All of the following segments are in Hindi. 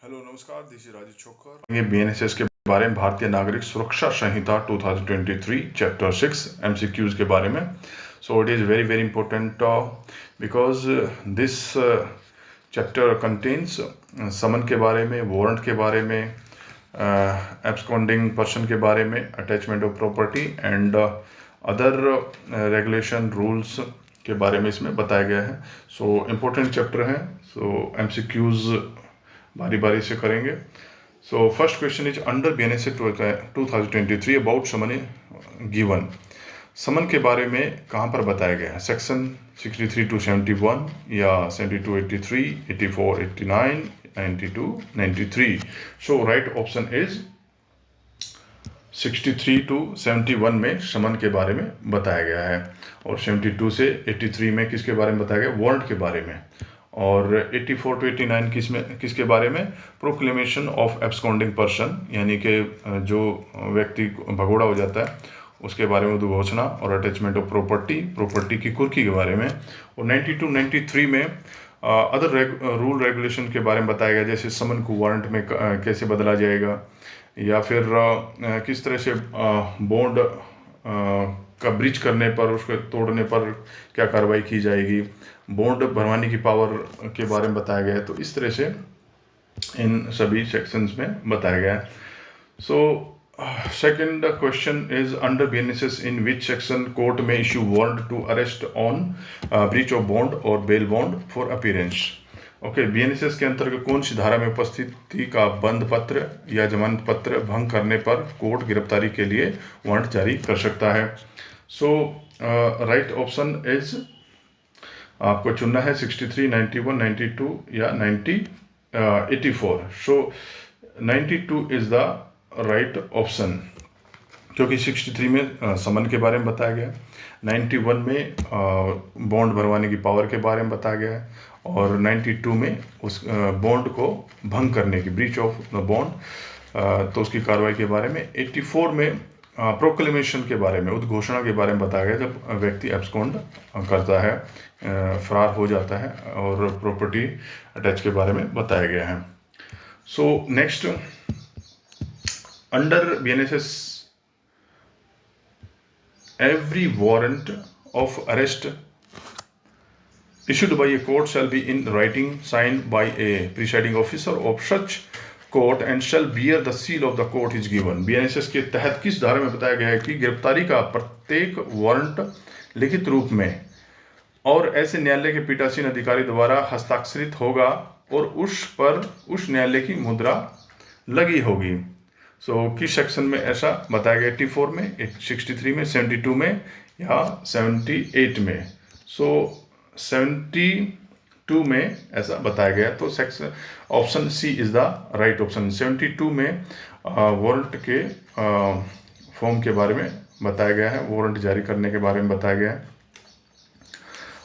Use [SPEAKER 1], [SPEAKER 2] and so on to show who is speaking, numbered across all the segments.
[SPEAKER 1] हेलो नमस्कार, दिस इज राजीव छोकर। ये बीएनएसएस के बारे में भारतीय नागरिक सुरक्षा संहिता 2023 चैप्टर 6 एमसीक्यूज के बारे में। So it is very very important because this chapter contains summon के बारे में, वारंट के बारे में, एब्सकॉन्डिंग पर्सन के बारे में, attachment of property and other regulation rules के बारे में इसमें बताया गया है। सो इम्पोर्टेंट चैप्टर है। सो एमसीक्यूज बारी बारी से करेंगे। So first question is under BNSS 2023 about summon given. Summon के बारे में कहाँ पर बताया गया है? सेक्शन 63 to 71 या 72, 83, 84, 89, 92, 93। सो राइट ऑप्शन इज 63 to 71 में समन के बारे में बताया गया है, और 72 से 83 में किसके बारे में बताया गया? वारंट के बारे में। और 84 to 89 किसके बारे में? प्रोक्लेमेशन ऑफ एब्सकॉन्डिंग पर्सन, यानी कि जो व्यक्ति भगोड़ा हो जाता है उसके बारे में उद्घोषणा, और अटैचमेंट ऑफ प्रॉपर्टी की कुर्की के बारे में। और 92, 93 में अदर रूल रेगुलेशन के बारे में बताया गया, जैसे समन को वारंट में कैसे बदला जाएगा, या फिर किस तरह से बॉन्ड का ब्रीच करने पर, उसको तोड़ने पर क्या कार्रवाई की जाएगी, बॉन्ड भरवाने की पावर के बारे में बताया गया है। तो इस तरह से इन सभी सेक्शंस में बताया गया है। So second question is under BNSS in which section court में issue warrant to arrest on breach of bond और bail bond for appearance. Okay, BNSS के अंतर्गत कौन सी धारा में उपस्थिति का बंद पत्र या जमानत पत्र भंग करने पर कोर्ट गिरफ्तारी के लिए वारंट जारी कर सकता है? सो राइट ऑप्शन इज आपको चुनना है 63, 91, 92 या 84। सो 92 इज द राइट ऑप्शन, क्योंकि 63 में समन के बारे में बताया गया, 91 में बॉन्ड भरवाने की पावर के बारे में बताया गया है, और 92 में उस बॉन्ड को भंग करने की, ब्रीच ऑफ द बॉन्ड, तो उसकी कार्रवाई के बारे में। 84 में प्रोक्लेमेशन के बारे में, उद्घोषणा के बारे में बताया गया, जब व्यक्ति एब्सकॉन्ड करता है, फरार हो जाता है, और प्रॉपर्टी अटैच के बारे में बताया गया है। So next, under BNSS every warrant of arrest issued by a court shall be in writing, signed by a presiding officer of such court and shall bear the seal of the court is given। BNSS के तहत किस धारा में बताया गया है कि गिरफ्तारी का प्रत्येक वारंट लिखित रूप में और ऐसे न्यायालय के पीठासीन अधिकारी द्वारा हस्ताक्षरित होगा, और उस पर उस न्यायालय की मुद्रा लगी होगी। सो किस सेक्शन में ऐसा बताया गया? 84 में, 63 में, 72 में या 78 में? सो 72 में ऐसा बताया गया। तो section option C is the right option. 72 में वारंट के फॉर्म के बारे में बताया गया है, वारंट जारी करने के बारे में बताया गया है।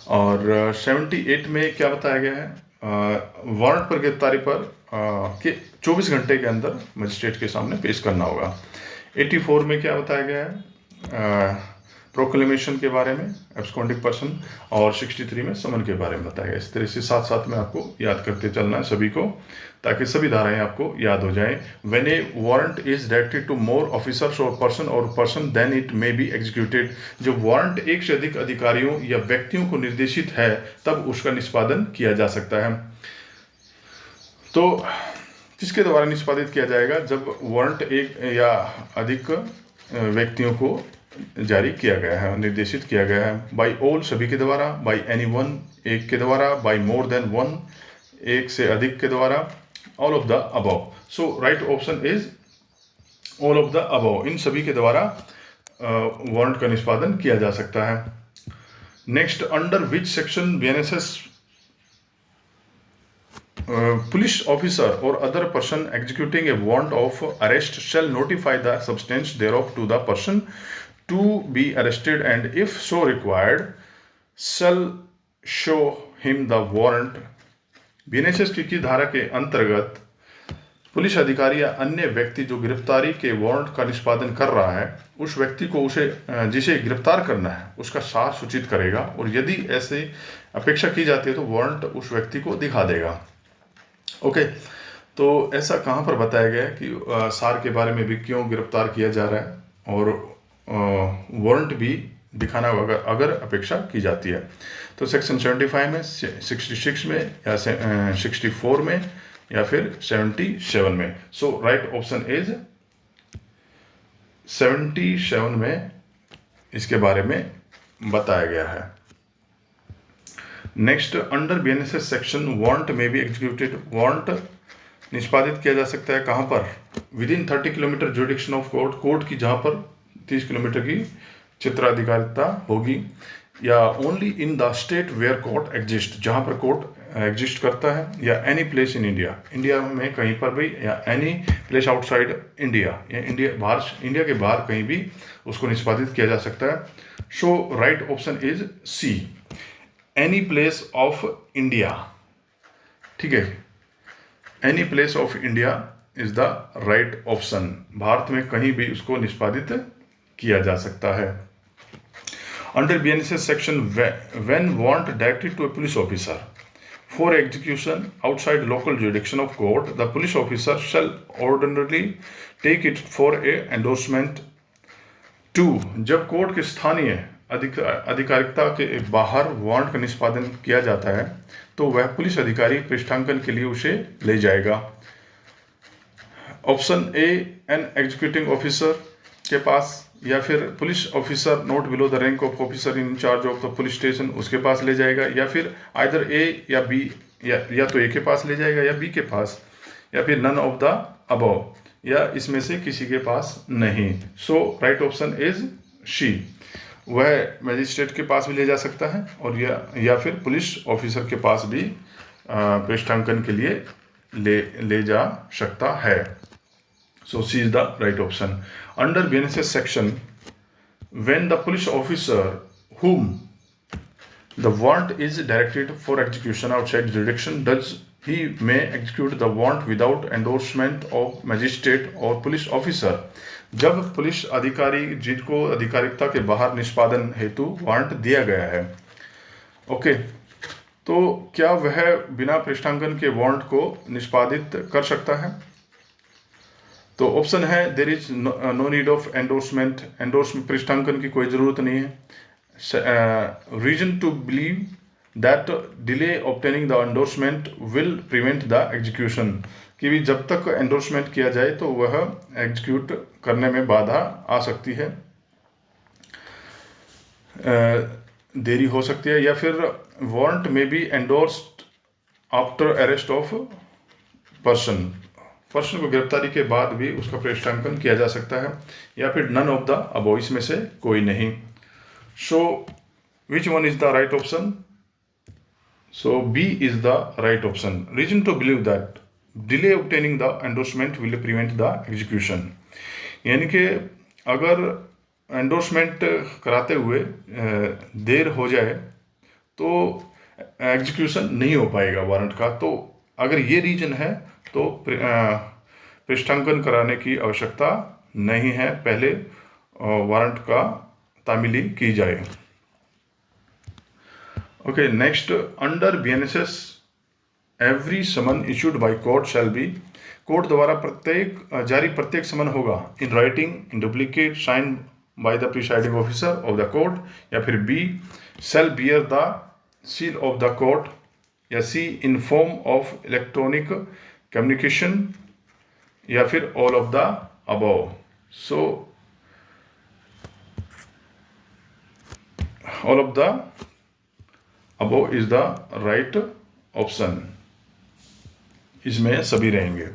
[SPEAKER 1] और 78 में क्या बताया गया है? वारंट पर गिरफ्तारी पर कि 24 घंटे के अंदर मजिस्ट्रेट के सामने पेश करना होगा। 84 में क्या बताया गया है? प्रोक्लेमेशन के बारे में, एब्सकॉन्डिंग पर्सन, और 63 में समन के बारे में बताया गया। इस तरह से साथ साथ में आपको याद करते चलना है सभी को, ताकि सभी धाराएं आपको याद हो जाएं। When a warrant is directed to more officers और person then it may be executed. जब वारंट एक से अधिक अधिकारियों या व्यक्तियों को निर्देशित है, तब उसका निष्पादन किया जा सकता है। तो किसके द्वारा निष्पादित किया जाएगा? जब वारंट एक या अधिक व्यक्तियों को जारी किया गया है, निर्देशित किया गया है। बाय ऑल, सभी के द्वारा। बाय एनीवन, एक के द्वारा। बाय मोर देन वन, एक से अधिक के द्वारा। All of the above. So right option is all of the above. इन सभी के द्वारा वारंट का निष्पादन किया जा सकता है। Next, under which section BNSS police officer or other person executing a warrant of arrest shall notify the substance thereof to the person to be arrested, and if so required shall show him the warrant। BNSS की धारा के अंतर्गत पुलिस अधिकारी या अन्य व्यक्ति जो गिरफ्तारी के वारंट का निष्पादन कर रहा है, उस व्यक्ति को जिसे गिरफ्तार करना है उसका सार सूचित करेगा, और यदि ऐसे अपेक्षा की जाती है तो वारंट उस व्यक्ति को दिखा देगा। ओके, तो ऐसा कहाँ पर बताया गया है कि सार के बारे में भी क्यों गिरफ्तार किया जा रहा है और वारंट भी दिखाना होगा अगर अपेक्षा की जाती है। तो सेक्शन 75 में, 66 में, या 64 में, या फिर 77 में। सो राइट ऑप्शन इज 77 में इसके बारे में बताया गया है। Next, under BNSS section warrant में भी एग्जीक्यूटेड। वारंट निष्पादित किया जा सकता है कहाँ पर? Within 30 kilometre jurisdiction of court, court की जहाँ पर 30 किलोमीटर की चित्राधिकारिता होगी, या only in the state where court exist, जहाँ पर कोर्ट एग्जिस्ट करता है, या any place in India, India में कहीं पर भी, या एनी प्लेस आउटसाइड इंडिया, या इंडिया के बाहर कहीं भी उसको निष्पादित किया जा सकता है। So right option is C, any place of India. ठीक है, any place of India is the right option. Bharat में कहीं भी उसको निष्पादित किया जा सकता है। Under BNSS section, when warrant directed to a police officer for execution outside local jurisdiction of court, the police officer shall ordinarily take it for a endorsement to. जब कोर्ट के स्थानीय अधिकारिकता के बाहर वारंट का निष्पादन किया जाता है तो वह पुलिस अधिकारी पृष्ठांकन के लिए उसे ले जाएगा। Option A, an executing officer के पास, या फिर police officer not below the rank of officer in charge of the police station, उसके पास ले जाएगा, या फिर आइदर ए या बी, या तो ए के पास ले जाएगा या बी के पास, या फिर नन ऑफ द अबव, या इसमें से किसी के पास नहीं। सो राइट ऑप्शन इज शी, वह मजिस्ट्रेट के पास भी ले जा सकता है और या फिर पुलिस ऑफिसर के पास भी पृष्ठांकन के लिए ले जा सकता है। So C is the right option. Under BNSS section, when the police officer whom the warrant is directed for execution outside jurisdiction, does he may execute the warrant without endorsement of magistrate or police officer। जब पुलिस अधिकारी जिनको अधिकारिकता के बाहर निष्पादन हेतु वारंट दिया गया है, ओके, तो क्या वह बिना पृष्ठांकन के वारंट को निष्पादित कर सकता है? तो ऑप्शन है there is no need of endorsement, पृष्ठांकन की कोई ज़रूरत नहीं है। Reason to believe that delay obtaining the endorsement will prevent the execution, कि भी जब तक एंडोर्समेंट किया जाए तो वह एग्जीक्यूट करने में बाधा आ सकती है, देरी हो सकती है, या फिर वारंट में be endorsed after arrest of person को गिरफ्तारी के बाद भी उसका पृष्ठांकन किया जा सकता है, या फिर नन ऑफ द अबव, इसमें से कोई नहीं। So which one is the right option? So B is the right option. Reason to believe that delay obtaining the endorsement will prevent the execution, यानी कि अगर एंडोर्समेंट कराते हुए देर हो जाए तो एग्जीक्यूशन नहीं हो पाएगा वारंट का। तो अगर ये रीजन है तो पृष्ठांकन कराने की आवश्यकता नहीं है, पहले वारंट का तामीली की जाए। Okay, next, under BNSS every summon issued by court shall be, court द्वारा जारी प्रत्येक समन होगा in writing, in duplicate, sign by the presiding officer of the court, या फिर B shall bear the seal of the court, या C in form of electronic communication, या फिर all of the above. So all of the above is the right option, इसमें सभी रहेंगे।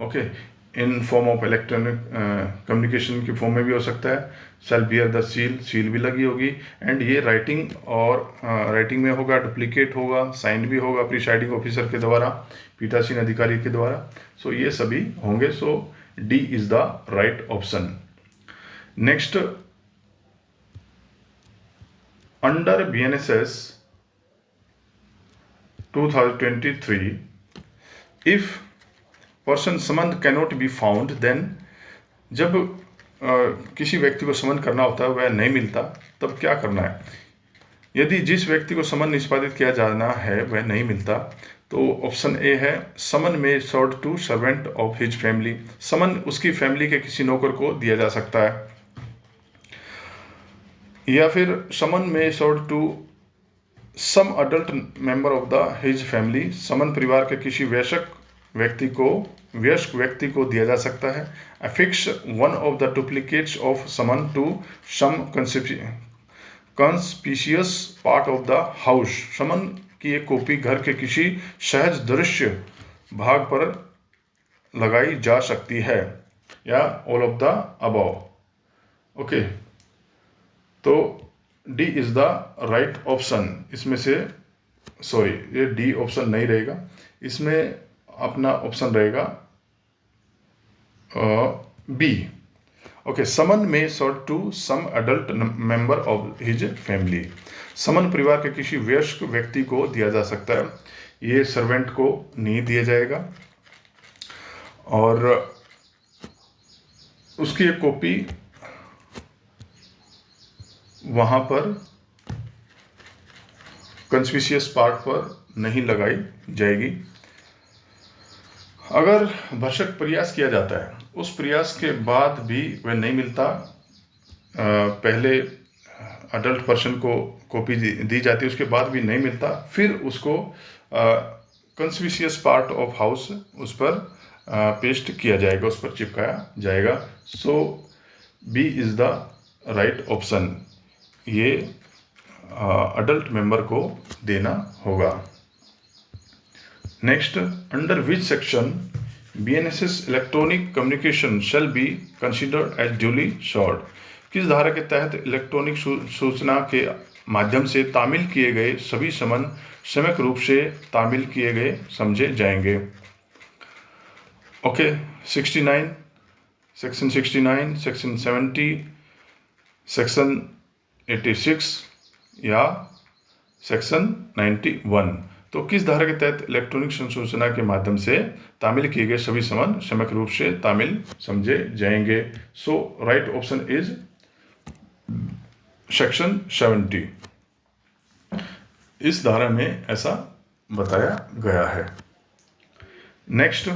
[SPEAKER 1] Okay, in form of electronic communication के फॉर्म में भी हो सकता है, शैल बियर द सील भी लगी होगी, एंड ये राइटिंग राइटिंग में होगा, डुप्लीकेट होगा, साइन भी होगा प्रिसाइडिंग ऑफिसर के द्वारा, पीठासीन अधिकारी के द्वारा। सो ये सभी होंगे। So D is the right option. Next, under BNSS 2023, if person summon cannot be found, then जब किसी व्यक्ति को समन करना होता है वह नहीं मिलता, तब क्या करना है? यदि जिस व्यक्ति को समन निष्पादित किया जाना है वह नहीं मिलता तो ऑप्शन ए है summon may serve to servant of his family, summon उसकी फैमिली के किसी नौकर को दिया जा सकता है। या फिर summon may serve to some adult member of the his family, summon परिवार के किसी वयस्क व्यक्ति को दिया जा सकता है। Affix one of the duplicates of summon to some conspicuous part of the house, summon की एक कॉपी घर के किसी सहज दृश्य भाग पर लगाई जा सकती है, या all of the above. Okay, तो D is the right option. इसमें से सॉरी, ये डी ऑप्शन नहीं रहेगा, इसमें अपना ऑप्शन रहेगा B. Okay, summon may serve to some adult member of his family, summon परिवार के किसी वयस्क व्यक्ति को दिया जा सकता है, ये सर्वेंट को नहीं दिया जाएगा। और उसकी एक कॉपी वहाँ पर कंस्पिशियस पार्ट पर नहीं लगाई जाएगी। अगर भरसक प्रयास किया जाता है, उस प्रयास के बाद भी वह नहीं मिलता, पहले अडल्ट पर्सन को कॉपी दी जाती है, उसके बाद भी नहीं मिलता, फिर उसको कंस्पिशियस पार्ट ऑफ हाउस उस पर पेस्ट किया जाएगा, उस पर चिपकाया जाएगा। So B is the right option, ये अडल्ट मेंबर को देना होगा। Next, under which section BNSS electronic communication shall be considered as duly short, किस धारा के तहत इलेक्ट्रॉनिक सूचना के माध्यम से तामील किए गए सभी समन सम्यक रूप से तामील किए गए समझे जाएंगे। ओके, 69, सेक्शन 69, सेक्शन 70, सेक्शन 86 या सेक्शन 91। तो किस धारा के तहत इलेक्ट्रॉनिक सूचना के माध्यम से तामील किए गए सभी समन सम्यक रूप से तामील समझे जाएंगे। सो राइट ऑप्शन इज सेक्शन 70। इस धारा में ऐसा बताया गया है। Next,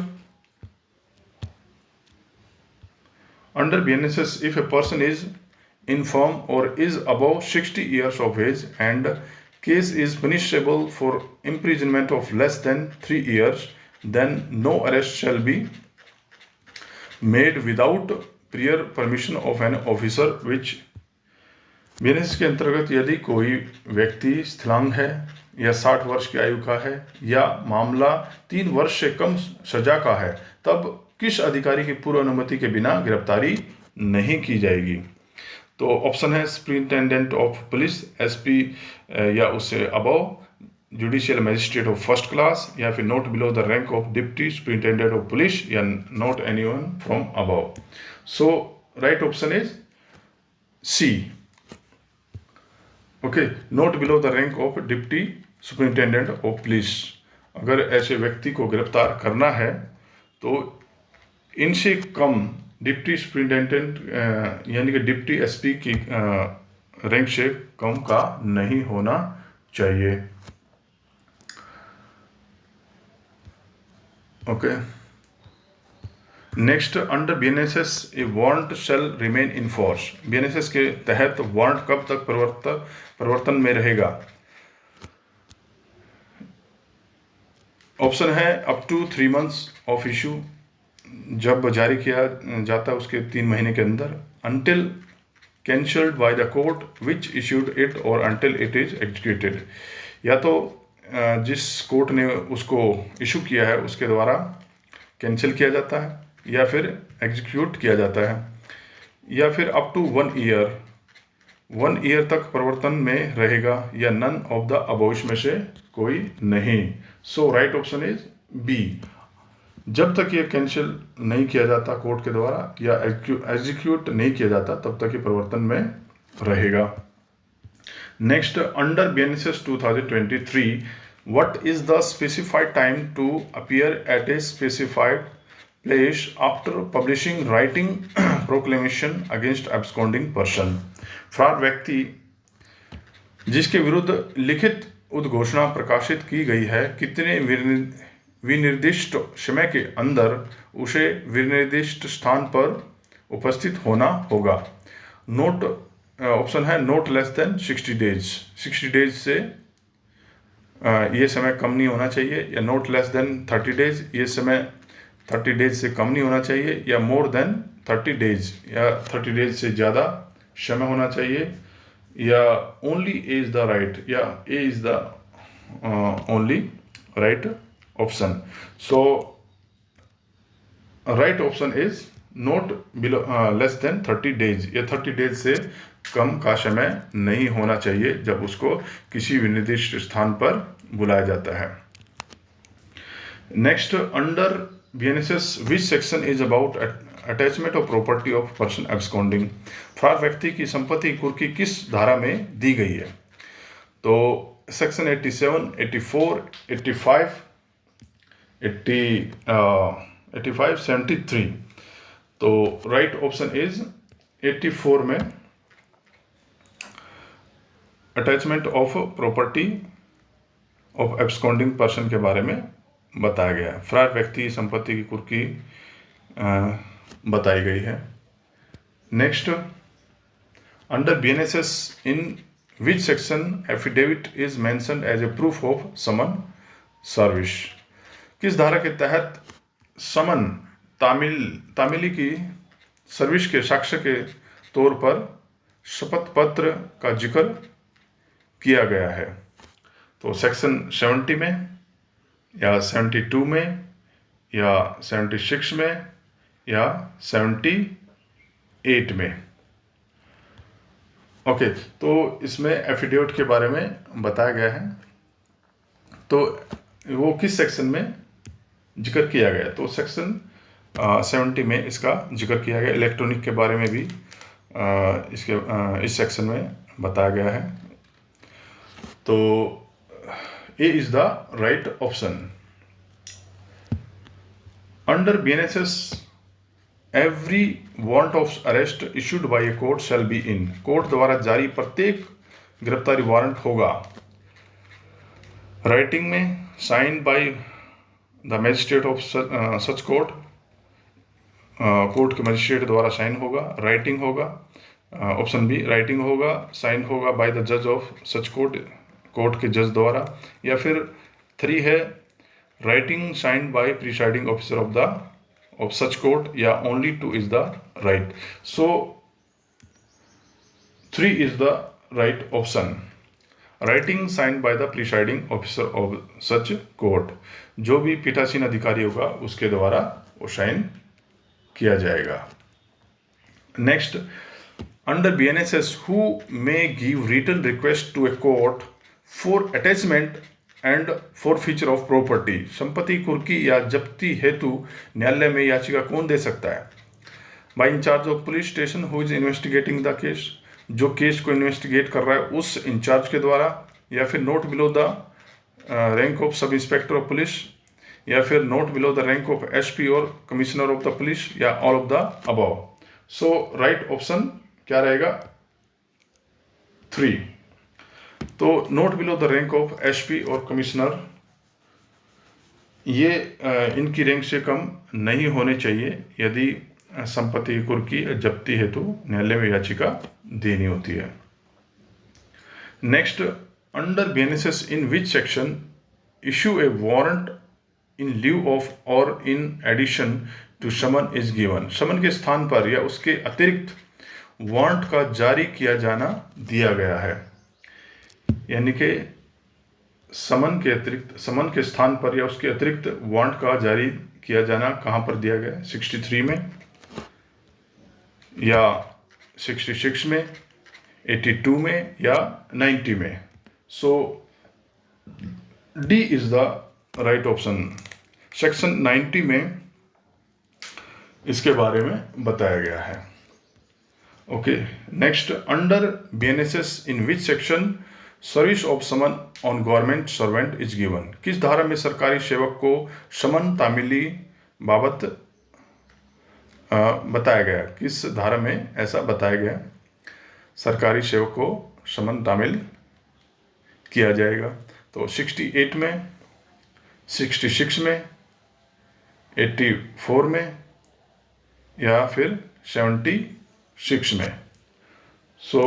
[SPEAKER 1] under BNSS if a person is infirm or is above 60 years of age and case is punishable for imprisonment of less than 3 years, then no arrest shall be made without prior permission of an officer which BNSS के अंतर्गत यदि कोई व्यक्ति स्थिरांग है या 60 वर्ष की आयु का है या मामला 3 वर्ष से कम सजा का है, तब किस अधिकारी की पूर्व अनुमति के बिना गिरफ्तारी नहीं की जाएगी। तो ऑप्शन है सुपरिंटेंडेंट ऑफ पुलिस, SP या उससे above, judicial magistrate of first class, या फिर not below the rank of deputy superintendent of police, या not anyone from above. So right option is C. Okay, not below the rank of deputy superintendent of police. अगर ऐसे व्यक्ति को गिरफ्तार करना है तो इनसे कम डिप्टी सुपरिंटेंडेंट यानी कि डिप्टी SP की रैंक से कम का नहीं होना चाहिए। Okay, next, under BNSS a warrant shall remain in force, BNSS के तहत वारंट कब तक प्रवर्तन में रहेगा। ऑप्शन है up to 3 months of issue, जब जारी किया जाता है उसके 3 महीने के अंदर, until cancelled by the court which issued it और अनटिल इट इज एग्जीक्यूटेड, या तो जिस कोर्ट ने उसको इशू किया है उसके द्वारा कैंसिल किया जाता है या फिर एग्जीक्यूट किया जाता है, या फिर अप टू 1 ईयर तक प्रवर्तन में रहेगा, या नन ऑफ द अबोव में से कोई नहीं। सो राइट ऑप्शन इज बी, जब तक ये कैंसिल नहीं किया जाता कोर्ट के द्वारा या एग्जीक्यूट नहीं किया जाता तब तक ये प्रवर्तन में रहेगा। Next, under BNSS 2023 what is the specified time to appear at a specified place after publishing writing proclamation against absconding person, फरार व्यक्ति जिसके विरुद्ध लिखित उद्घोषणा प्रकाशित की गई है, कितने विनिर्दिष्ट समय के अंदर उसे विनिर्दिष्ट स्थान पर उपस्थित होना होगा। नोट ऑप्शन है note less than 60 days, 60 days से ये समय कम नहीं होना चाहिए, या नोट लेस देन 30 डेज, ये समय 30 डेज से कम नहीं होना चाहिए, या मोर देन 30 डेज, या 30 डेज से ज़्यादा समय होना चाहिए, या only A is the right, या A is the only right option. So right option is not below less than 30 days, या 30 डेज से कम का समय नहीं होना चाहिए जब उसको किसी विनिर्दिष्ट स्थान पर बुलाया जाता है। Next, under BNSS which section is about attachment of property of person absconding. फरार व्यक्ति की संपत्ति कुर्की किस धारा में दी गई है? तो सेक्शन 87, 84, 85, 85, 73। तो राइट ऑप्शन इज 84 में attachment of property of absconding person के बारे में बताया गया है। फरार व्यक्ति संपत्ति की कुर्की बताई गई है। Next, under BNSS in which section affidavit is mentioned as a proof of summon service. किस धारा के तहत समन तामिली की सर्विस के साक्ष्य के तौर पर शपथ पत्र का जिक्र किया गया है? तो सेक्शन 70 में, या 72 में, या 76 में, या 78 में। ओके, तो इसमें एफिडेविट के बारे में बताया गया है, तो वो किस सेक्शन में जिक्र किया गया? तो सेक्शन 70 में इसका जिक्र किया गया। इलेक्ट्रॉनिक के बारे में भी इस सेक्शन में बताया गया है। तो A is the right option. Under BNSS every warrant of arrest issued by a court shall be in. Court द्वारा जारी प्रत्येक गिरफ्तारी वारंट होगा राइटिंग में, sign by the magistrate of such court, court के मजिस्ट्रेट द्वारा साइन होगा, राइटिंग होगा, ऑप्शन बी राइटिंग होगा, साइन होगा बाय द जज ऑफ सच कोर्ट, कोर्ट के जज द्वारा, या फिर 3 है writing sign by presiding officer of such court, or only 2 is the right. So 3 is the right option. Writing sign by the presiding officer of such court, जो भी पीठासीन अधिकारी होगा उसके द्वारा वो साइन किया जाएगा। Next, under BNSS who may give written request to a court for attachment and forfeiture of property. संपत्ति कुर्की या जब्ती हेतु न्यायालय में याचिका कौन दे सकता है? By incharge of police station who is investigating the case, जो केस को इन्वेस्टिगेट कर रहा है उस इंचार्ज के द्वारा, या फिर not below the rank of sub inspector of police, या फिर not below the rank of SP और कमिश्नर ऑफ द पुलिस, या all of the above. So right option क्या रहेगा? 3। तो not below the rank of SP और कमिश्नर, ये इनकी रैंक से कम नहीं होने चाहिए यदि संपत्ति कुर्की जब्ती हेतु न्यायालय में याचिका देनी होती है। Next, under BNSS in which section issue a warrant in lieu of और in addition to summon is given. Summon के स्थान पर या उसके अतिरिक्त वारंट का जारी किया जाना दिया गया है, यानी कि समन के स्थान पर या उसके अतिरिक्त वारंट का जारी किया जाना कहाँ पर दिया गया है? 63 में, या 66 में, 82 में, या 90 में। So D is the right option. Section 90 में इसके बारे में बताया गया है। Okay, next, under BNSS in which section service of summon on government servant is given. किस धारा में सरकारी सेवक को समन तामीली बाबत बताया गया? किस धारा में ऐसा बताया गया सरकारी सेवक को समन तामील किया जाएगा? तो 68 में, 66 में, 84 में या फिर 76 में। So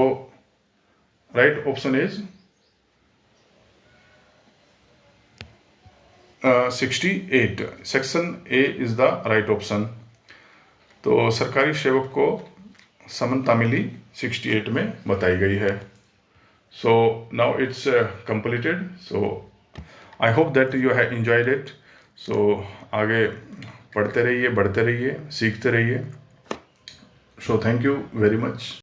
[SPEAKER 1] right option is 68। Section A is the right option. तो सरकारी सेवक को समन तामिली 68 में बताई गई है। So now it's completed. So I hope that you have enjoyed it. So आगे पढ़ते रहिए, बढ़ते रहिए, सीखते रहिए। So thank you very much.